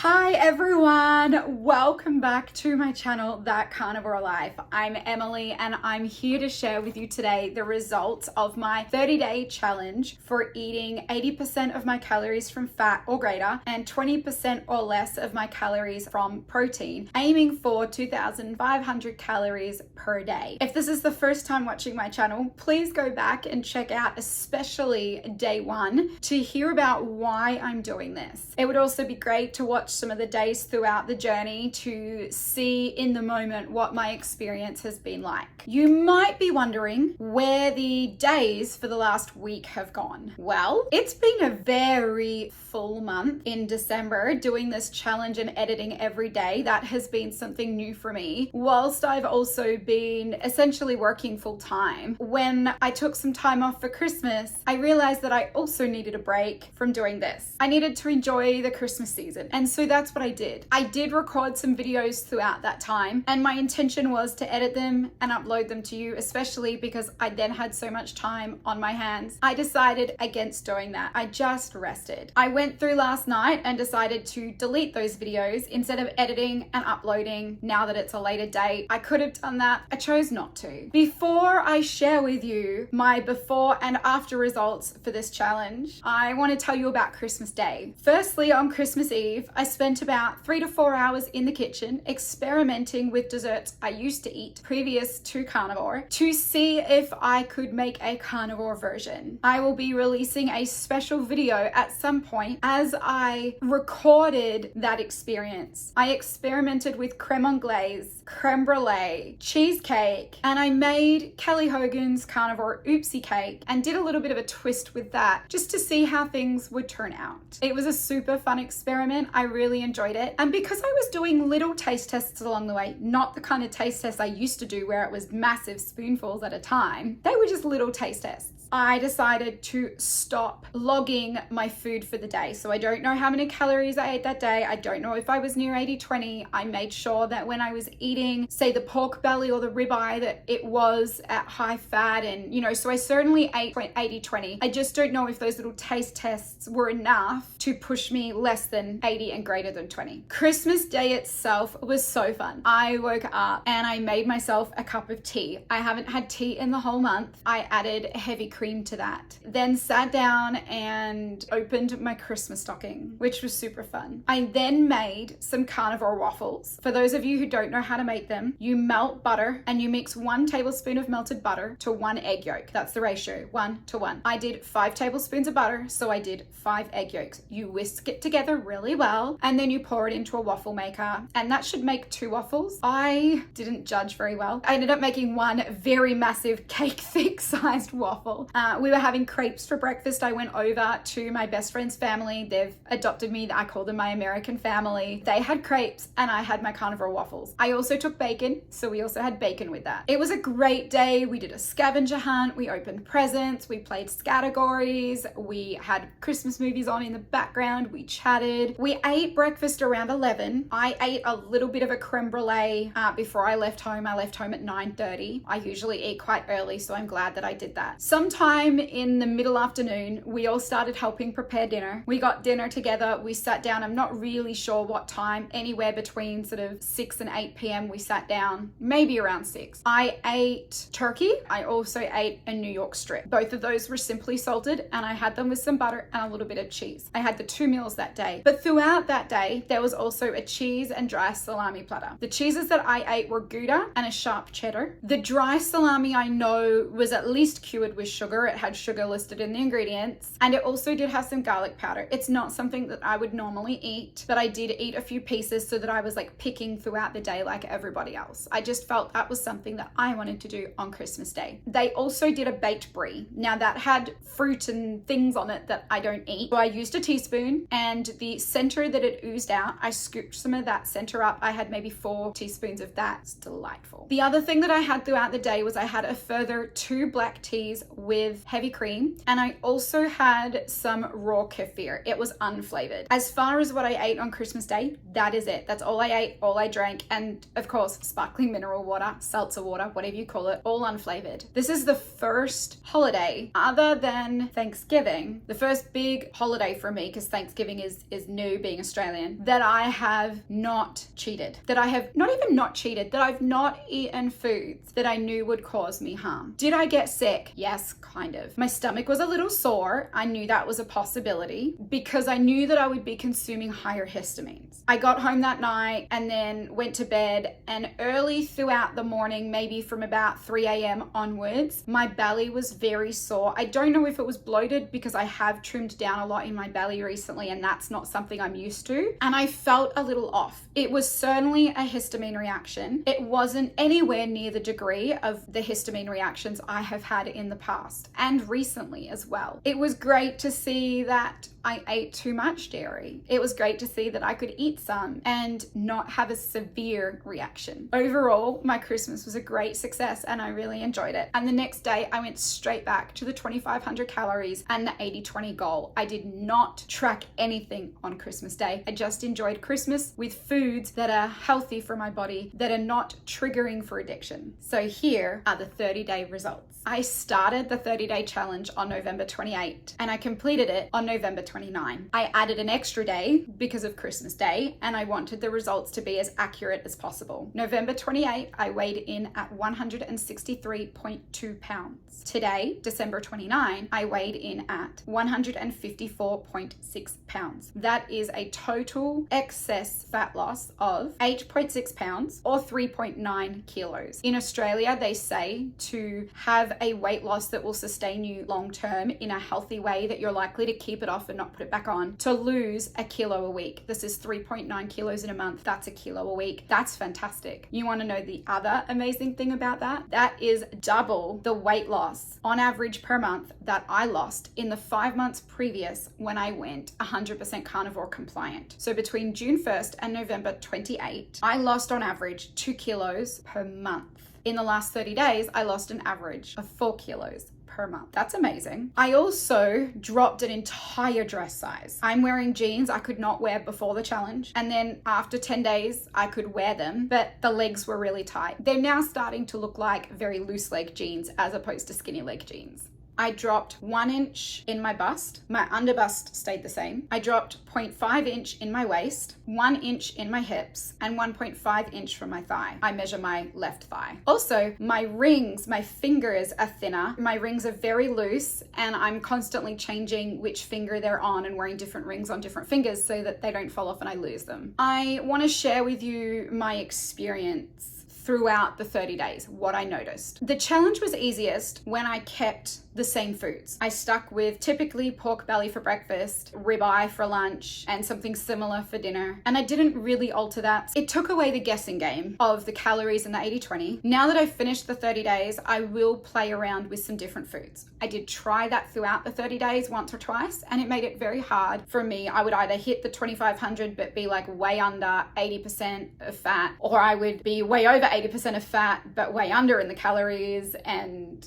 Hi everyone, welcome back to my channel, That Carnivore Life. I'm Emily and I'm here to share with you today the results of my 30-day challenge for eating 80% of my calories from fat or greater and 20% or less of my calories from protein, aiming for 2,500 calories per day. If this is the first time watching my channel, please go back and check out especially day one to hear about why I'm doing this. It would also be great to watch some of the days throughout the journey to see in the moment what my experience has been like. You might be wondering where the days for the last week have gone. Well, it's been a very full month in December doing this challenge and editing every day. That has been something new for me, whilst I've also been essentially working full time. When I took some time off for Christmas, I realized that I also needed a break from doing this. I needed to enjoy the Christmas season, and so that's what I did. I did record some videos throughout that time, and my intention was to edit them and upload them to you, especially because I then had so much time on my hands. I decided against doing that. I just rested. I went through last night and decided to delete those videos instead of editing and uploading now that it's a later date. I could have done that. I chose not to. Before I share with you my before and after results for this challenge, I want to tell you about Christmas Day. Firstly, on Christmas Eve, I spent about 3 to 4 hours in the kitchen experimenting with desserts I used to eat previous to carnivore to see if I could make a carnivore version. I will be releasing a special video at some point as I recorded that experience. I experimented with creme anglaise, creme brulee, cheesecake, and I made Kelly Hogan's carnivore oopsie cake and did a little bit of a twist with that just to see how things would turn out. It was a super fun experiment. I really enjoyed it. And because I was doing little taste tests along the way, not the kind of taste tests I used to do where it was massive spoonfuls at a time, they were just little taste tests. I decided to stop logging my food for the day. So I don't know how many calories I ate that day. I don't know if I was near 80-20. I made sure that when I was eating, say the pork belly or the ribeye, that it was at high fat and, so I certainly ate 80-20. I just don't know if those little taste tests were enough to push me less than 80 and greater than 20. Christmas Day itself was so fun. I woke up and I made myself a cup of tea. I haven't had tea in the whole month. I added heavy cream to that. Then sat down and opened my Christmas stocking, which was super fun. I then made some carnivore waffles. For those of you who don't know how to make them, you melt butter and you mix 1 tablespoon of melted butter to 1 egg yolk. That's the ratio, 1 to 1. I did 5 tablespoons of butter, so I did 5 egg yolks. You whisk it together really well, and then you pour it into a waffle maker, and that should make 2 waffles. I didn't judge very well. I ended up making 1 very massive cake thick sized waffle. We were having crepes for breakfast. I went over to my best friend's family. They've adopted me. I call them my American family. They had crepes and I had my carnivore waffles. I also took bacon, so we also had bacon with that. It was a great day. We did a scavenger hunt. We opened presents. We played categories. We had Christmas movies on in the background. We chatted. We ate breakfast around 11. I ate a little bit of a creme brulee before I left home. I left home at 9:30. I usually eat quite early, so I'm glad that I did that. Sometime in the middle afternoon, we all started helping prepare dinner. We got dinner together. We sat down. I'm not really sure what time, anywhere between sort of 6 and 8 p.m. we sat down, maybe around 6. I ate turkey. I also ate a New York strip. Both of those were simply salted and I had them with some butter and a little bit of cheese. I had the 2 meals that day. But throughout that day, there was also a cheese and dry salami platter. The cheeses that I ate were Gouda and a sharp cheddar. The dry salami I know was at least cured with sugar. It had sugar listed in the ingredients, and it also did have some garlic powder. It's not something that I would normally eat, but I did eat a few pieces so that I was like picking throughout the day like everybody else. I just felt that was something that I wanted to do on Christmas Day. They also did a baked brie. Now that had fruit and things on it that I don't eat. So I used a teaspoon, and the center that it oozed out, I scooped some of that center up. I had maybe 4 teaspoons of that. It's delightful. The other thing that I had throughout the day was I had a further 2 black teas with heavy cream, and I also had some raw kefir. It was unflavored. As far as what I ate on Christmas Day, that is it. That's all I ate, all I drank, and of course, sparkling mineral water, seltzer water, whatever you call it, all unflavored. This is the first holiday other than Thanksgiving, the first big holiday for me, because Thanksgiving is new, being Australian, that I have not cheated, that I have not even not cheated, that I've not eaten foods that I knew would cause me harm. Did I get sick? Yes, kind of. My stomach was a little sore. I knew that was a possibility because I knew that I would be consuming higher histamines. I got home that night and then went to bed, and early throughout the morning, maybe from about 3 a.m. onwards, my belly was very sore. I don't know if it was bloated because I have trimmed down a lot in my belly recently and that's not something I'm used to. And I felt a little off. It was certainly a histamine reaction. It wasn't anywhere near the degree of the histamine reactions I have had in the past and recently as well. It was great to see that I ate too much dairy. It was great to see that I could eat some and not have a severe reaction. Overall, my Christmas was a great success and I really enjoyed it. And the next day I went straight back to the 2,500 calories and the 80-20 goal. I did not track anything on Christmas Day. I just enjoyed Christmas with foods that are healthy for my body, that are not triggering for addiction. So here are the 30-day results. I started the 30-day challenge on November 28 and I completed it on November 29. I added an extra day because of Christmas Day and I wanted the results to be as accurate as possible. November 28, I weighed in at 163.2 pounds. Today, December 29, I weighed in at 154.6 pounds. That is a total excess fat loss of 8.6 pounds or 3.9 kilos. In Australia, they say to have a weight loss that will sustain you long term in a healthy way, that you're likely to keep it off and not put it back on, to lose a kilo a week. This is 3.9 kilos in a month. That's a kilo a week. That's fantastic. You want to know the other amazing thing about that? That is double the weight loss on average per month that I lost in the 5 months previous when I went 100% carnivore compliant. So between June 1st and November 28, I lost on average 2 kilos per month. In the last 30 days, I lost an average of 4 kilos per month. That's amazing. I also dropped an entire dress size. I'm wearing jeans I could not wear before the challenge. And then after 10 days, I could wear them, but the legs were really tight. They're now starting to look like very loose leg jeans as opposed to skinny leg jeans. I dropped 1 inch in my bust. My under bust stayed the same. I dropped 0.5 inch in my waist, 1 inch in my hips, and 1.5 inch from my thigh. I measure my left thigh. Also, my rings, my fingers are thinner. My rings are very loose, and I'm constantly changing which finger they're on and wearing different rings on different fingers so that they don't fall off and I lose them. I want to share with you my experience throughout the 30 days, what I noticed. The challenge was easiest when I kept the same foods. I stuck with typically pork belly for breakfast, ribeye for lunch, and something similar for dinner. And I didn't really alter that. It took away the guessing game of the calories and the 80-20. Now that I've finished the 30 days, I will play around with some different foods. I did try that throughout the 30 days once or twice, and it made it very hard for me. I would either hit the 2,500 but be like way under 80% of fat, or I would be way over 80% of fat but way under in the calories,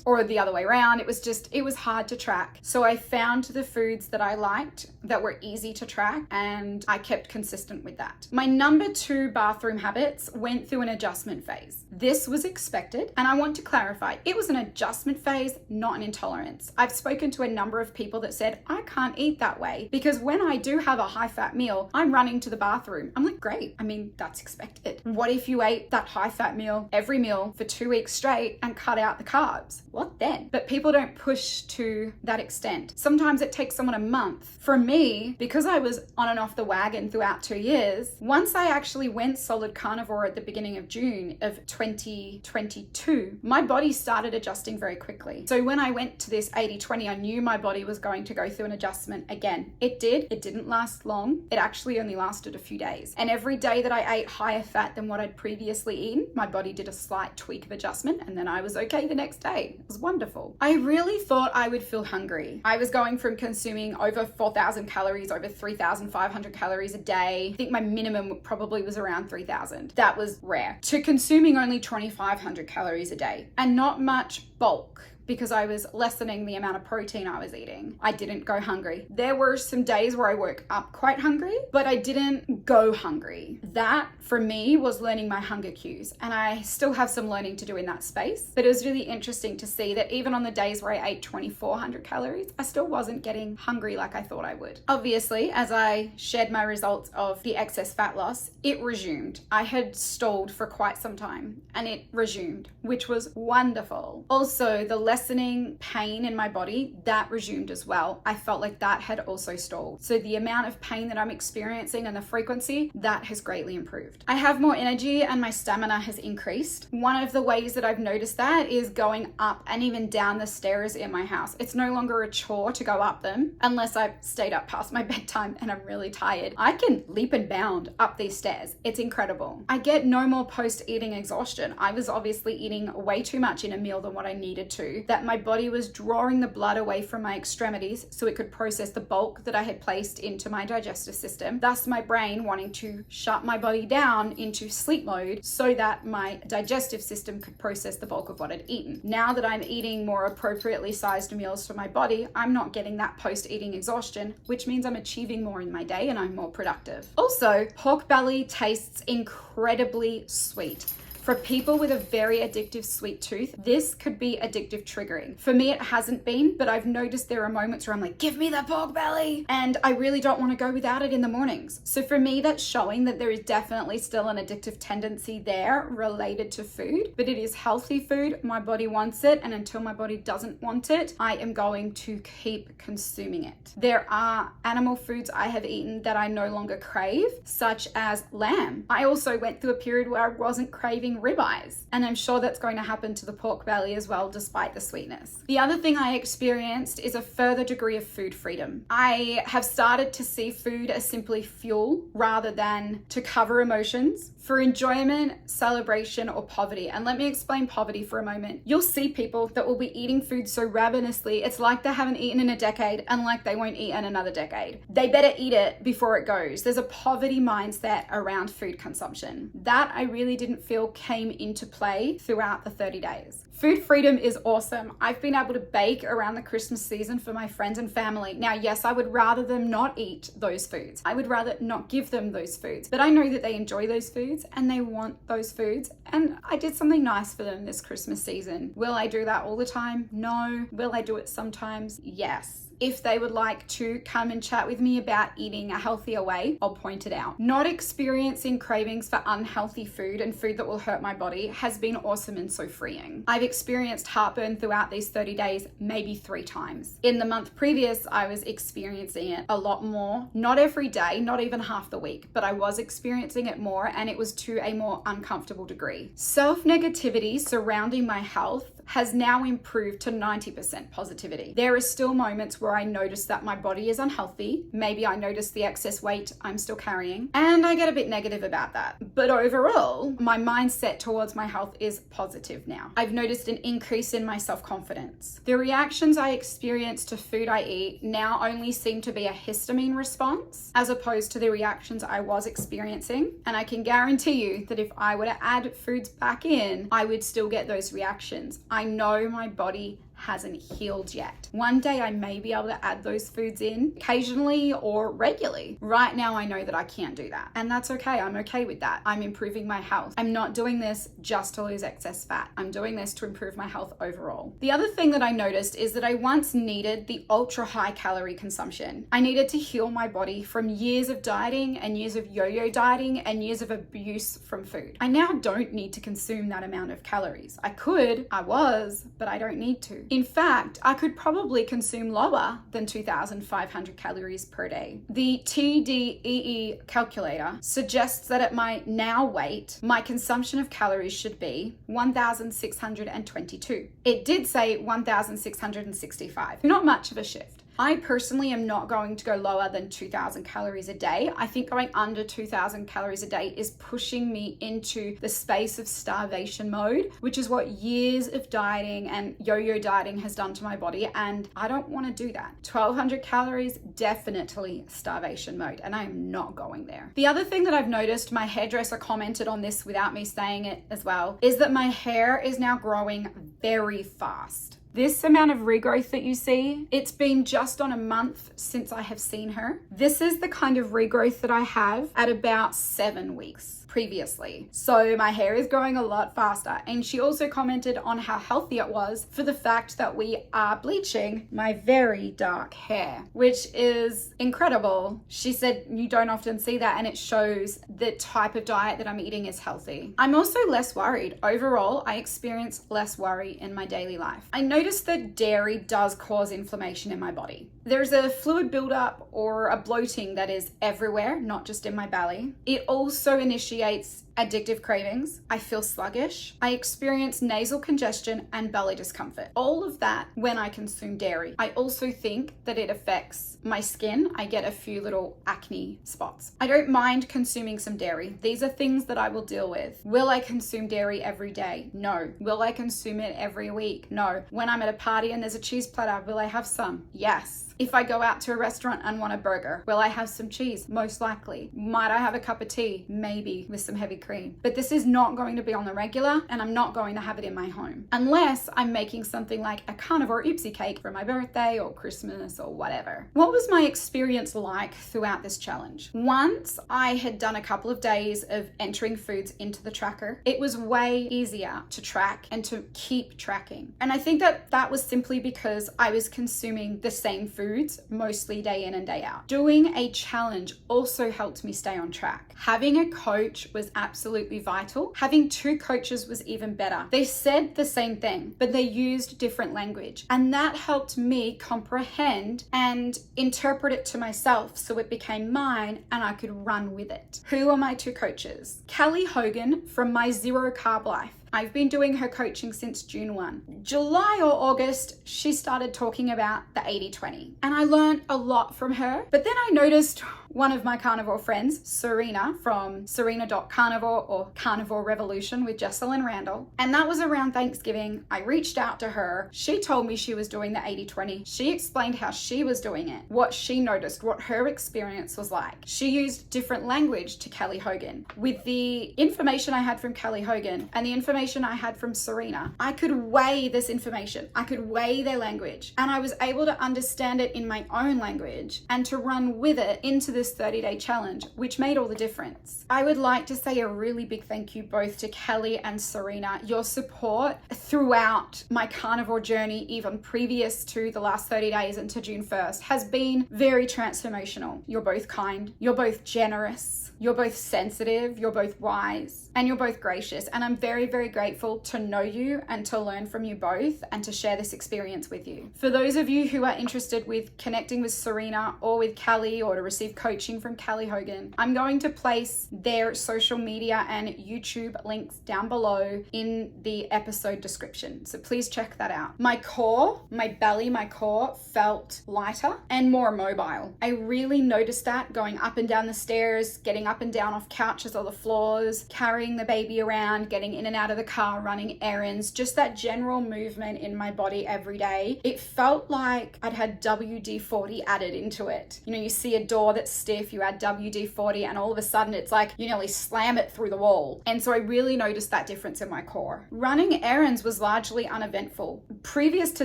or the other way around. It was hard to track. So I found the foods that I liked that were easy to track, and I kept consistent with that. My number 2 bathroom habits went through an adjustment phase. This was expected, and I want to clarify, it was an adjustment phase, not an intolerance. I've spoken to a number of people that said, I can't eat that way because when I do have a high fat meal, I'm running to the bathroom. I'm like, great. I mean, that's expected. What if you ate that high fat meal every meal for 2 weeks straight and cut out the carbs? What then? But people don't push to that extent. Sometimes it takes someone a month. For me, because I was on and off the wagon throughout 2 years, once I actually went solid carnivore at the beginning of June of 2022, my body started adjusting very quickly. So when I went to this 80-20, I knew my body was going to go through an adjustment again. It did. It didn't last long. It actually only lasted a few days. And every day that I ate higher fat than what I'd previously eaten, my body did a slight tweak of adjustment, and then I was okay the next day. It was wonderful. I really thought I would feel hungry. I was going from consuming over 4,000 calories, over 3,500 calories a day. I think my minimum probably was around 3,000. That was rare. To consuming only 2,500 calories a day and not much bulk. because I was lessening the amount of protein I was eating. I didn't go hungry. There were some days where I woke up quite hungry, but I didn't go hungry. That for me was learning my hunger cues, and I still have some learning to do in that space. But it was really interesting to see that even on the days where I ate 2,400 calories, I still wasn't getting hungry like I thought I would. Obviously, as I shared my results of the excess fat loss, it resumed. I had stalled for quite some time and it resumed, which was wonderful. Also, the lessening pain in my body, that resumed as well. I felt like that had also stalled. So the amount of pain that I'm experiencing and the frequency, that has greatly improved. I have more energy and my stamina has increased. One of the ways that I've noticed that is going up and even down the stairs in my house. It's no longer a chore to go up them unless I've stayed up past my bedtime and I'm really tired. I can leap and bound up these stairs. It's incredible. I get no more post-eating exhaustion. I was obviously eating way too much in a meal than what I needed to, that my body was drawing the blood away from my extremities so it could process the bulk that I had placed into my digestive system, thus my brain wanting to shut my body down into sleep mode so that my digestive system could process the bulk of what I'd eaten. Now that I'm eating more appropriately sized meals for my body, I'm not getting that post-eating exhaustion, which means I'm achieving more in my day and I'm more productive. Also, pork belly tastes incredibly sweet. For people with a very addictive sweet tooth, this could be addictive triggering. For me, it hasn't been, but I've noticed there are moments where I'm like, give me the pork belly. And I really don't want to go without it in the mornings. So for me, that's showing that there is definitely still an addictive tendency there related to food, but it is healthy food. My body wants it. And until my body doesn't want it, I am going to keep consuming it. There are animal foods I have eaten that I no longer crave, such as lamb. I also went through a period where I wasn't craving ribeyes, and I'm sure that's going to happen to the pork belly as well, despite the sweetness. The other thing I experienced is a further degree of food freedom. I have started to see food as simply fuel rather than to cover emotions, for enjoyment, celebration, or poverty. And let me explain poverty for a moment. You'll see people that will be eating food so ravenously, it's like they haven't eaten in a decade and like they won't eat in another decade. They better eat it before it goes. There's a poverty mindset around food consumption. That I really didn't feel came into play throughout the 30 days. Food freedom is awesome. I've been able to bake around the Christmas season for my friends and family. Now, yes, I would rather them not eat those foods. I would rather not give them those foods, but I know that they enjoy those foods and they want those foods. And I did something nice for them this Christmas season. Will I do that all the time? No. Will I do it sometimes? Yes. If they would like to come and chat with me about eating a healthier way, I'll point it out. Not experiencing cravings for unhealthy food and food that will hurt my body has been awesome and so freeing. I've experienced heartburn throughout these 30 days, maybe 3 times. In the month previous, I was experiencing it a lot more, not every day, not even half the week, but I was experiencing it more, and it was to a more uncomfortable degree. Self-negativity surrounding my health has now improved to 90% positivity. There are still moments where I notice that my body is unhealthy. Maybe I notice the excess weight I'm still carrying, and I get a bit negative about that. But overall, my mindset towards my health is positive now. I've noticed an increase in my self-confidence. The reactions I experience to food I eat now only seem to be a histamine response, as opposed to the reactions I was experiencing. And I can guarantee you that if I were to add foods back in, I would still get those reactions. I know my body hasn't healed yet. One day I may be able to add those foods in occasionally or regularly. Right now I know that I can't do that, and that's okay. I'm okay with that. I'm improving my health. I'm not doing this just to lose excess fat. I'm doing this to improve my health overall. The other thing that I noticed is that I once needed the ultra high calorie consumption. I needed to heal my body from years of dieting and years of yo-yo dieting and years of abuse from food. I now don't need to consume that amount of calories. I could, I was, but I don't need to. In fact, I could probably consume lower than 2,500 calories per day. The TDEE calculator suggests that at my now weight, my consumption of calories should be 1,622. It did say 1,665. Not much of a shift. I personally am not going to go lower than 2,000 calories a day. I think going under 2,000 calories a day is pushing me into the space of starvation mode, which is what years of dieting and yo-yo dieting has done to my body, and I don't want to do that. 1,200 calories, definitely starvation mode, and I am not going there. The other thing that I've noticed, my hairdresser commented on this without me saying it as well, is that my hair is now growing very fast. This amount of regrowth that you see, it's been just on a month since I have seen her. This is the kind of regrowth that I have at about 7 weeks previously. So my hair is growing a lot faster. And she also commented on how healthy it was for the fact that we are bleaching my very dark hair, which is incredible. She said you don't often see that, and it shows the type of diet that I'm eating is healthy. I'm also less worried. Overall, I experience less worry in my daily life. I noticed that dairy does cause inflammation in my body. There's a fluid buildup or a bloating that is everywhere, not just in my belly. It also initiates addictive cravings. I feel sluggish. I experience nasal congestion and belly discomfort. All of that when I consume dairy. I also think that it affects my skin. I get a few little acne spots. I don't mind consuming some dairy. These are things that I will deal with. Will I consume dairy every day? No. Will I consume it every week? No. When I'm at a party and there's a cheese platter, will I have some? Yes. If I go out to a restaurant and want a burger, will I have some cheese? Most likely. Might I have a cup of tea? Maybe, with some heavy cream. But this is not going to be on the regular, and I'm not going to have it in my home. Unless I'm making something like a carnivore oopsie cake for my birthday or Christmas or whatever. What was my experience like throughout this challenge? Once I had done a couple of days of entering foods into the tracker, it was way easier to track and to keep tracking. And I think that that was simply because I was consuming the same foods mostly day in and day out. Doing a challenge also helped me stay on track. Having a coach was absolutely vital. Having 2 coaches was even better. They said the same thing, but they used different language. And that helped me comprehend and interpret it to myself so it became mine and I could run with it. Who are my 2 coaches? Hogan from My Zero Carb Life. I've been doing her coaching since June 1. July or August, she started talking about the 80-20. And I learned a lot from her. But then I noticed one of my carnivore friends, Serena from serena.carnivore or Carnivore Revolution with Jesselyn and Randall. And that was around Thanksgiving. I reached out to her. She told me she was doing the 80-20. She explained how she was doing it, what she noticed, what her experience was like. She used different language to Kelly Hogan. With the information I had from Kelly Hogan and the information I had from Serena, I could weigh this information. I could weigh their language, and I was able to understand it in my own language and to run with it into this 30-day challenge, which made all the difference. I would like to say a really big thank you both to Kelly and Serena. Your support throughout my carnivore journey, even previous to the last 30 days and to June 1st, has been very transformational. You're both kind, you're both generous, you're both sensitive, you're both wise, and you're both gracious. And I'm very, very grateful to know you and to learn from you both and to share this experience with you. For those of you who are interested with connecting with Serena or with Kelly or to receive coaching from Kelly Hogan, I'm going to place their social media and YouTube links down below in the episode description. So please check that out. My core, my belly, my core felt lighter and more mobile. I really noticed that going up and down the stairs, getting up and down off couches or the floors, carrying the baby around, getting in and out of the car, running errands, just that general movement in my body every day. It felt like I'd had WD-40 added into it. You know, you see a door that's stiff, you add WD-40 and all of a sudden it's like you nearly slam it through the wall. And so I really noticed that difference in my core. Running errands was largely uneventful. Previous to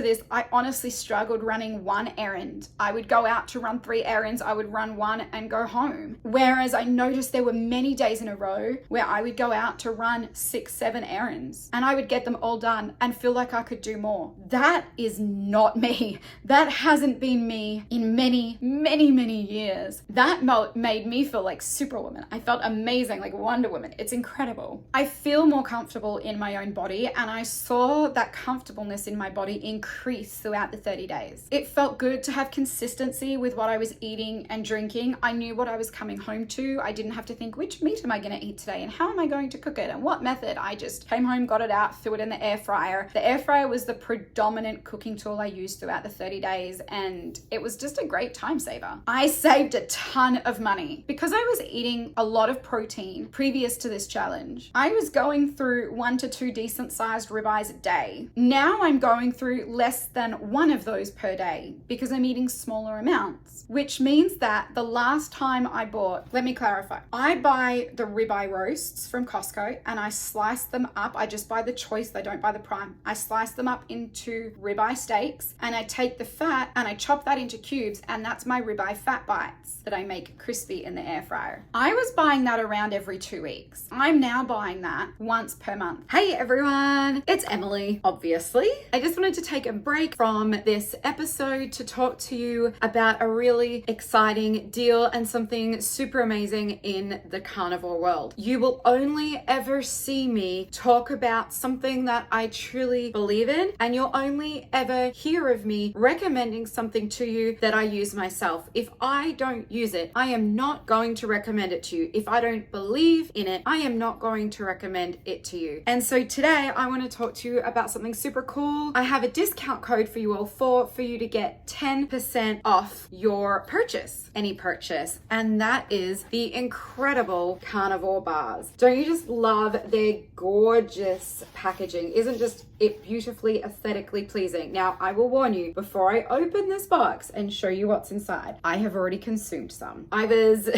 this, I honestly struggled running one errand. I would go out to run 3 errands, I would run one and go home. Whereas I noticed there were many days in a row where I would go out to run 6, 7 errands and I would get them all done and feel like I could do more. That is not me. That hasn't been me in many, many, many years. That made me feel like Superwoman. I felt amazing, like Wonder Woman. It's incredible. I feel more comfortable in my own body, and I saw that comfortableness in my body increase throughout the 30 days. It felt good to have consistency with what I was eating and drinking. I knew what I was coming home to. I didn't have to think, which meat am I going to eat today and how am I going to cook it and what method? I just came home, got it out, threw it in the air fryer. The air fryer was the predominant cooking tool I used throughout the 30 days, and it was just a great time saver. I saved a ton ton of money because I was eating a lot of protein previous to this challenge. I was going through 1 to 2 decent sized ribeyes a day. Now I'm going through less than 1 of those per day because I'm eating smaller amounts, which means that the last time I bought, let me clarify, I buy the ribeye roasts from Costco and I slice them up. I just buy the choice, I don't buy the prime. I slice them up into ribeye steaks and I take the fat and I chop that into cubes, and that's my ribeye fat bites that I make crispy in the air fryer. I was buying that around every 2 weeks. I'm now buying that once per month. Hey everyone, it's Emily, obviously. I just wanted to take a break from this episode to talk to you about a really exciting deal and something super amazing in the carnivore world. You will only ever see me talk about something that I truly believe in, and you'll only ever hear of me recommending something to you that I use myself. If I don't use it, I am not going to recommend it to you. If I don't believe in it, I am not going to recommend it to you. And so today I want to talk to you about something super cool. I have a discount code for you all for you to get 10% off your purchase, any purchase, and that is the incredible carnivore bars. Don't you just love their gorgeous packaging? Isn't just it beautifully aesthetically pleasing? Now I will warn you, before I open this box and show you what's inside, I have already consumed some. I was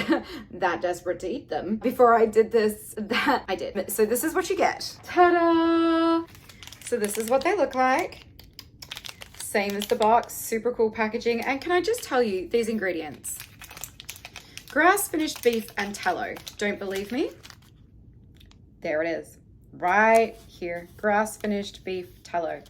that desperate to eat them. Before I did this, that I did. So this is what you get. Ta-da! So this is what they look like. Same as the box, super cool packaging. And can I just tell you these ingredients? Grass-finished beef and tallow. Don't believe me? There it is, right here. Grass-finished beef tallow.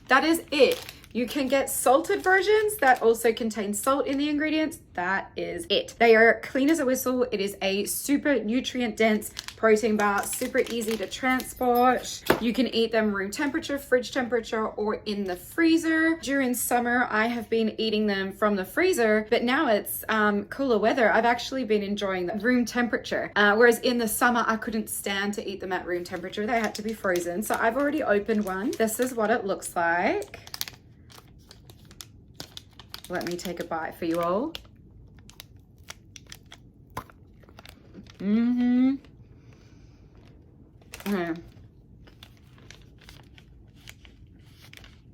That is it. You can get salted versions that also contain salt in the ingredients. That is it. They are clean as a whistle. It is a super nutrient dense protein bar, super easy to transport. You can eat them room temperature, fridge temperature, or in the freezer. During summer, I have been eating them from the freezer, but now it's cooler weather. I've actually been enjoying the room temperature. Whereas in the summer, I couldn't stand to eat them at room temperature. They had to be frozen. So I've already opened one. This is what it looks like. Let me take a bite for you all. Yeah.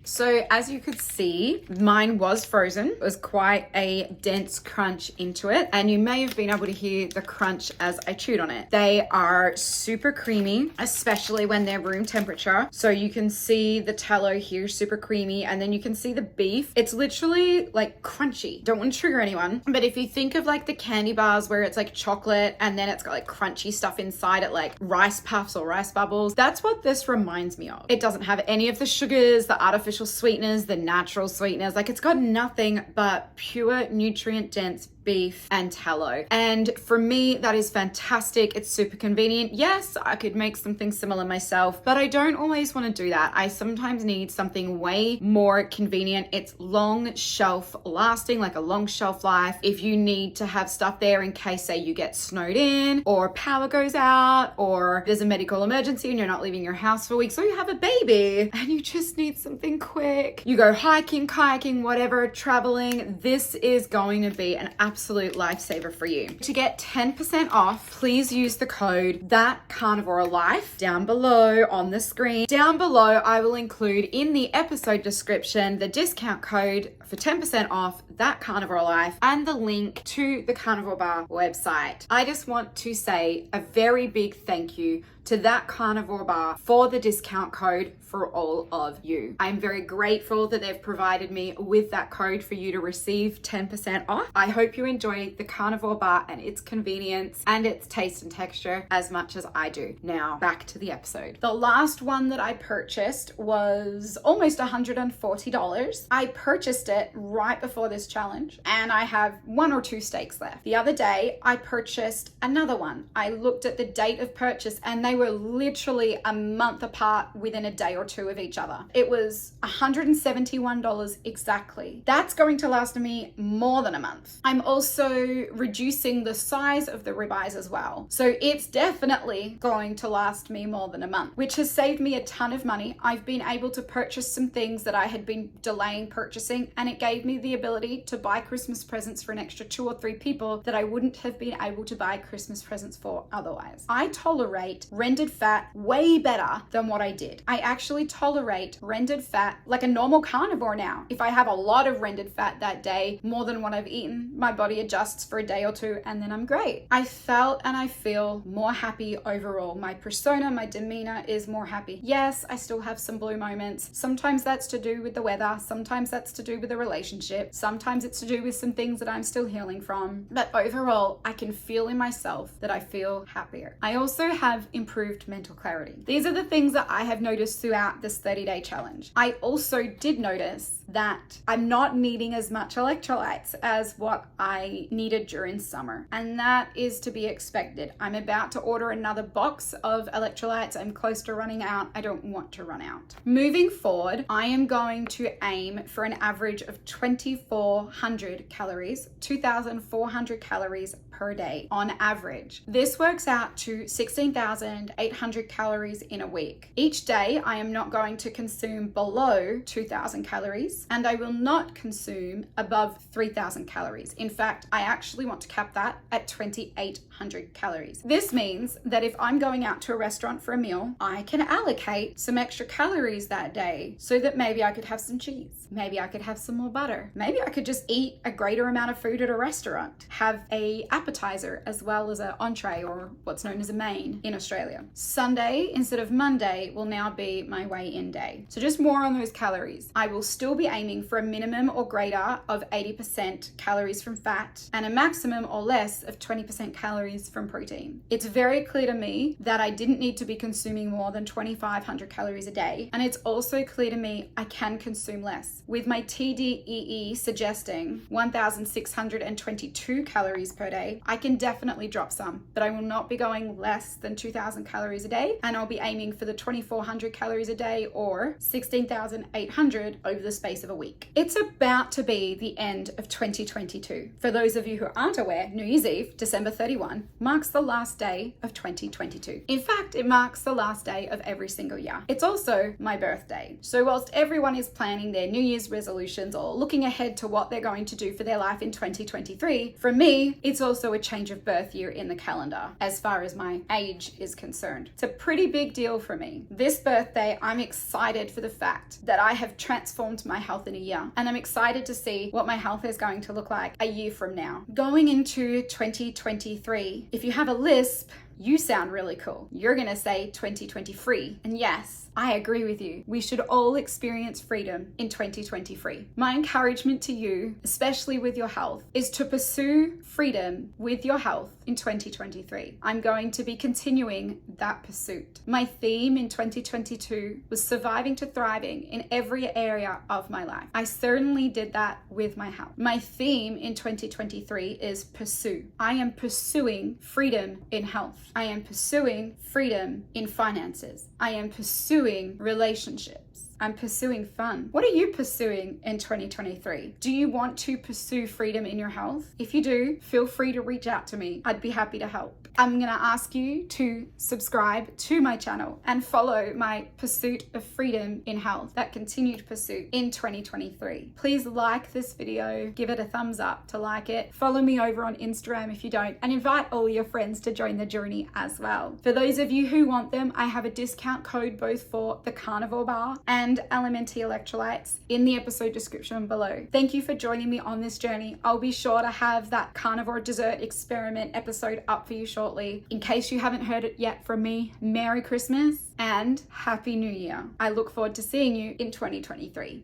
So as you could see, mine was frozen. It was quite a dense crunch into it, and you may have been able to hear the crunch as I chewed on it. They are super creamy, especially when they're room temperature. So you can see the tallow here, super creamy, and then you can see the beef. It's literally like crunchy. Don't want to trigger anyone, but if you think of like the candy bars where it's like chocolate and then it's got like crunchy stuff inside it, like rice puffs or rice bubbles, that's what this reminds me of. It doesn't have any of the sugars, the artificial sweeteners, the natural sweeteners. Like, it's got nothing but pure nutrient dense beef and tallow. And for me, that is fantastic. It's super convenient. Yes, I could make something similar myself, but I don't always want to do that. I sometimes need something way more convenient. It's long shelf lasting, like a long shelf life. If you need to have stuff there in case, say, you get snowed in or power goes out or there's a medical emergency and you're not leaving your house for weeks, or you have a baby and you just need something quick. You go hiking, kayaking, whatever, traveling. This is going to be an absolute lifesaver for you. To get 10% off, please use the code ThatCarnivoreLife down below on the screen. Down below, I will include in the episode description the discount code for 10% off, ThatCarnivoreLife, and the link to the Carnivore Bar website. I just want to say a very big thank you to That Carnivore Bar for the discount code for all of you. I'm very grateful that they've provided me with that code for you to receive 10% off. I hope you enjoy the Carnivore Bar and its convenience and its taste and texture as much as I do. Now, back to the episode. The last one that I purchased was almost $140. I purchased it right before this challenge and I have 1 or 2 steaks left. The other day, I purchased another one. I looked at the date of purchase and they were literally a month apart within a day or 2 of each other. It was $171 exactly. That's going to last me more than a month. I'm also reducing the size of the ribeyes as well. So it's definitely going to last me more than a month, which has saved me a ton of money. I've been able to purchase some things that I had been delaying purchasing, and it gave me the ability money to buy Christmas presents for an extra 2 or 3 people that I wouldn't have been able to buy Christmas presents for otherwise. I tolerate rendered fat way better than what I did. I actually tolerate rendered fat like a normal carnivore now. If I have a lot of rendered fat that day, more than what I've eaten, my body adjusts for a day or two and then I'm great. I felt and I feel more happy overall. My persona, my demeanor is more happy. Yes, I still have some blue moments. Sometimes that's to do with the weather. Sometimes that's to do with the relationship. Sometimes it's to do with some things that I'm still healing from. But overall, I can feel in myself that I feel happier. I also have improved mental clarity. These are the things that I have noticed throughout this 30-day challenge. I also did notice that I'm not needing as much electrolytes as what I needed during summer. And that is to be expected. I'm about to order another box of electrolytes. I'm close to running out. I don't want to run out. Moving forward, I am going to aim for an average of 2,400 calories, 2,400 calories per day on average. This works out to 16,800 calories in a week. Each day, I am not going to consume below 2,000 calories and I will not consume above 3,000 calories. In fact, I actually want to cap that at 2,800 calories. This means that if I'm going out to a restaurant for a meal, I can allocate some extra calories that day so that maybe I could have some cheese. Maybe I could have some more butter. Maybe I could just eat a greater amount of food at a restaurant, have a appetizer as well as an entree, or what's known as a main in Australia. Sunday instead of Monday will now be my weigh-in day. So just more on those calories. I will still be aiming for a minimum or greater of 80% calories from fat and a maximum or less of 20% calories from protein. It's very clear to me that I didn't need to be consuming more than 2,500 calories a day. And it's also clear to me I can consume less. With my TDEE suggesting 1,622 calories per day, I can definitely drop some, but I will not be going less than 2,000 calories a day, and I'll be aiming for the 2,400 calories a day or 16,800 over the space of a week. It's about to be the end of 2022. For those of you who aren't aware, New Year's Eve, December 31, marks the last day of 2022. In fact, it marks the last day of every single year. It's also my birthday. So whilst everyone is planning their New Year's resolutions or looking ahead to what they're going to do for their life in 2023, for me, it's also a change of birth year in the calendar as far as my age is concerned. It's a pretty big deal for me. This birthday, I'm excited for the fact that I have transformed my health in a year, and I'm excited to see what my health is going to look like a year from now. Going into 2023, if you have a lisp, you sound really cool. You're gonna say 2023. And yes, I agree with you. We should all experience freedom in 2023. My encouragement to you, especially with your health, is to pursue freedom with your health in 2023. I'm going to be continuing that pursuit. My theme in 2022 was surviving to thriving in every area of my life. I certainly did that with my health. My theme in 2023 is pursue. I am pursuing freedom in health. I am pursuing freedom in finances. I am pursuing relationships. I'm pursuing fun. What are you pursuing in 2023? Do you want to pursue freedom in your health? If you do, feel free to reach out to me. I'd be happy to help. I'm gonna ask you to subscribe to my channel and follow my pursuit of freedom in health, that continued pursuit in 2023. Please like this video, give it a thumbs up to like it, follow me over on Instagram if you don't, and invite all your friends to join the journey as well. For those of you who want them, I have a discount code both for the Carnivore Bar and LMNT electrolytes in the episode description below. Thank you for joining me on this journey. I'll be sure to have that carnivore dessert experiment episode up for you shortly. In case you haven't heard it yet from me, Merry Christmas and Happy New Year. I look forward to seeing you in 2023.